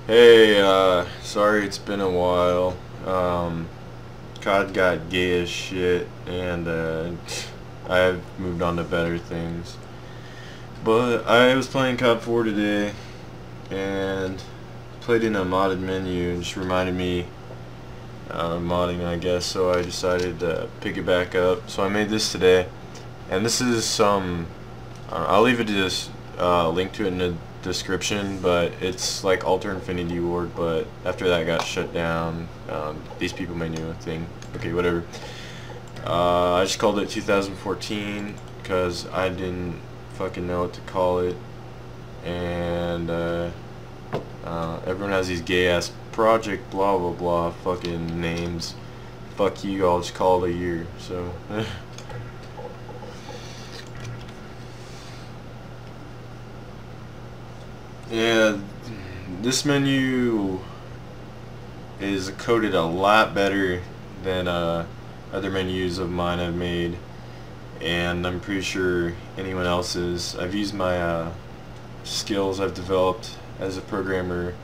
Hey, sorry it's been a while. COD got gay as shit, and I've moved on to better things. But I was playing COD 4 today, and played in a modded menu, and just reminded me modding, I guess, so I decided to pick it back up. So I made this today, and this is some, I'll leave it to this link to it in the description, but it's like Alter Infinity Ward, but after that got shut down. These people made a new thing. Okay, whatever. I just called it 2014 because I didn't fucking know what to call it, and everyone has these gay ass project blah blah blah fucking names. Fuck you, I'll just call it a year. So yeah, this menu is coded a lot better than other menus of mine I've made, and I'm pretty sure anyone else's. I've used my skills I've developed as a programmer,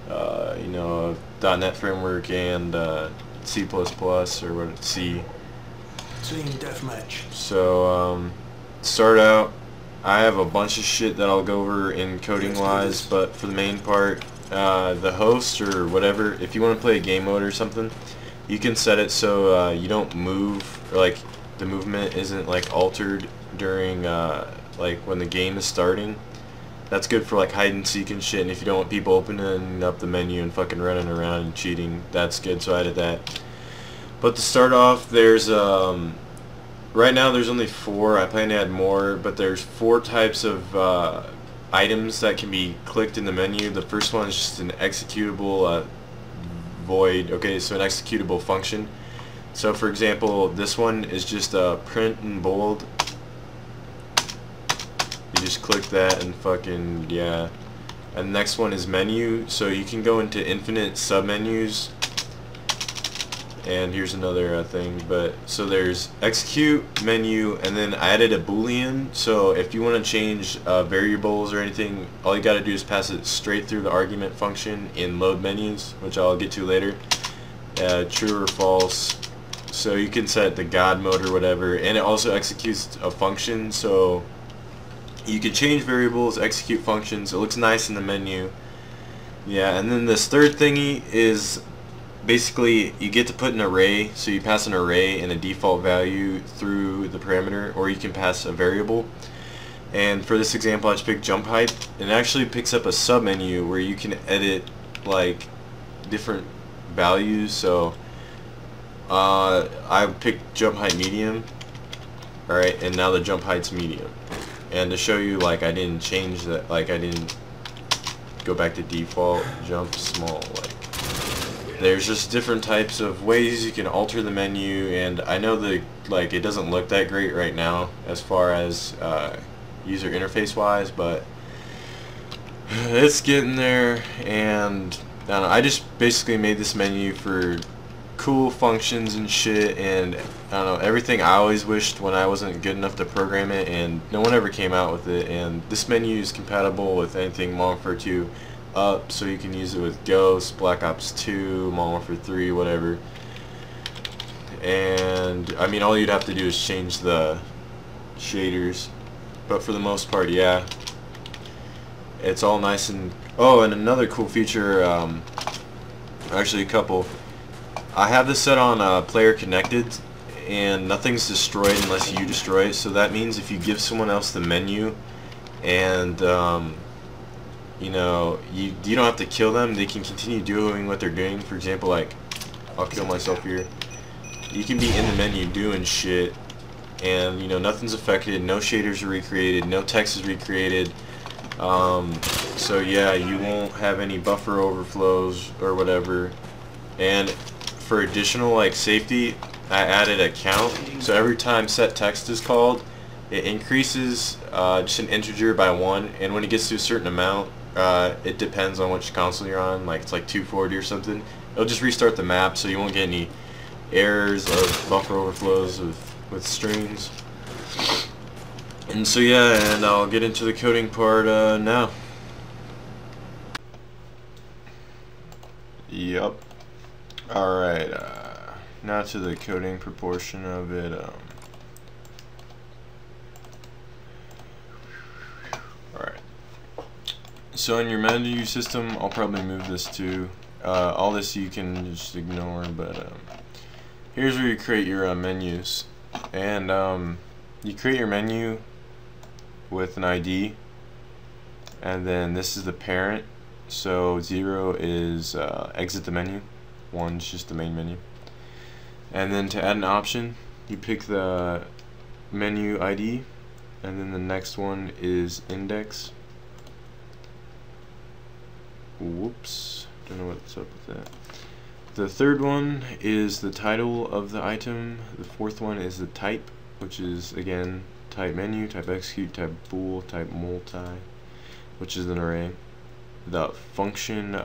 you know, .NET framework and C++ or what, C. Team deathmatch. So start out, I have a bunch of shit that I'll go over in coding wise, but for the main part, the host or whatever, if you want to play a game mode or something, you can set it so you don't move, or like the movement isn't like altered during like when the game is starting. That's good for like hide and seek and shit, and if you don't want people opening up the menu and fucking running around and cheating, that's good, so I added that. But to start off, there's right now there's only 4. I plan to add more, but there's 4 types of items that can be clicked in the menu. The first one is just an executable void. Okay, so an executable function. So for example, this one is just print in bold. You just click that and fucking, yeah. And the next one is menu, so you can go into infinite submenus. And here's another thing, but so there's execute, menu, and then I added a boolean, so if you want to change variables or anything, all you gotta do is pass it straight through the argument function in load menus, which I'll get to later. True or false, so you can set the God mode or whatever, and it also executes a function, so you can change variables, execute functions. It looks nice in the menu. Yeah, and then this third thingy is basically you get to put an array, so you pass an array and a default value through the parameter, or you can pass a variable. And for this example I just picked jump height, and it actually picks up a submenu where you can edit like different values. So I picked jump height medium, alright, and now the jump height's medium. And to show you, like, I didn't change that, like I didn't go back to default, jump small, like there's just different types of ways you can alter the menu. And I know that like it doesn't look that great right now as far as user interface wise, but it's getting there. And I don't know, I just basically made this menu for cool functions and shit, and I don't know, everything I always wished when I wasn't good enough to program it, and no one ever came out with it. And this menu is compatible with anything Modern Warfare 2 up, so you can use it with Ghost, Black Ops 2, Modern Warfare 3, whatever. And I mean, all you'd have to do is change the shaders, but for the most part, yeah, it's all nice. And oh, and another cool feature, actually a couple, I have this set on player connected, and nothing's destroyed unless you destroy it. So that means if you give someone else the menu, and you know, you don't have to kill them, they can continue doing what they're doing. For example, like I'll kill myself here. You can be in the menu doing shit, and you know, nothing's affected, no shaders are recreated, no text is recreated. So yeah, you won't have any buffer overflows or whatever. And for additional like safety, I added a count, so every time set text is called, it increases just an integer by 1, and when it gets to a certain amount, it depends on which console you're on, like it's like 240 or something, it'll just restart the map, so you won't get any errors of buffer overflows with strings. And so yeah, and I'll get into the coding part now. Yep. Alright, now to the coding proportion of it. Alright. So in your menu system, I'll probably move this to, all this you can just ignore, but here's where you create your menus. And you create your menu with an ID, and then this is the parent. So 0 is exit the menu, 1 is just the main menu. And then to add an option, you pick the menu ID, and then the next one is index. Whoops, don't know what's up with that. The third one is the title of the item. The fourth one is the type, which is again type menu, type execute, type bool, type multi, which is an array. The function,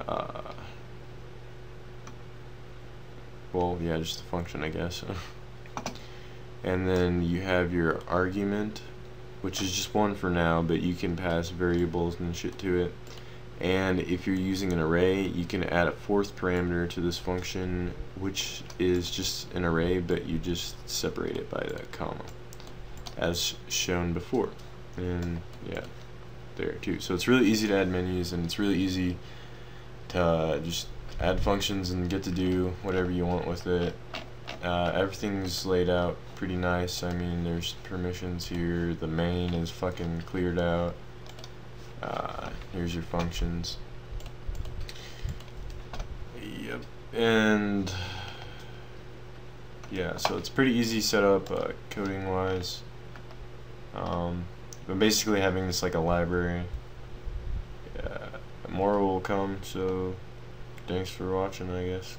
well, yeah, just the function, I guess. And then you have your argument, which is just one for now, but you can pass variables and shit to it. And if you're using an array, you can add a fourth parameter to this function, which is just an array, but you just separate it by the comma, as shown before. And yeah, there too. So it's really easy to add menus, and it's really easy to just add functions and get to do whatever you want with it. Everything's laid out pretty nice. I mean, there's permissions here. The main is fucking cleared out. Here's your functions. Yep. And yeah, so it's pretty easy setup coding wise. But basically having this like a library. More will come, so thanks for watching, I guess.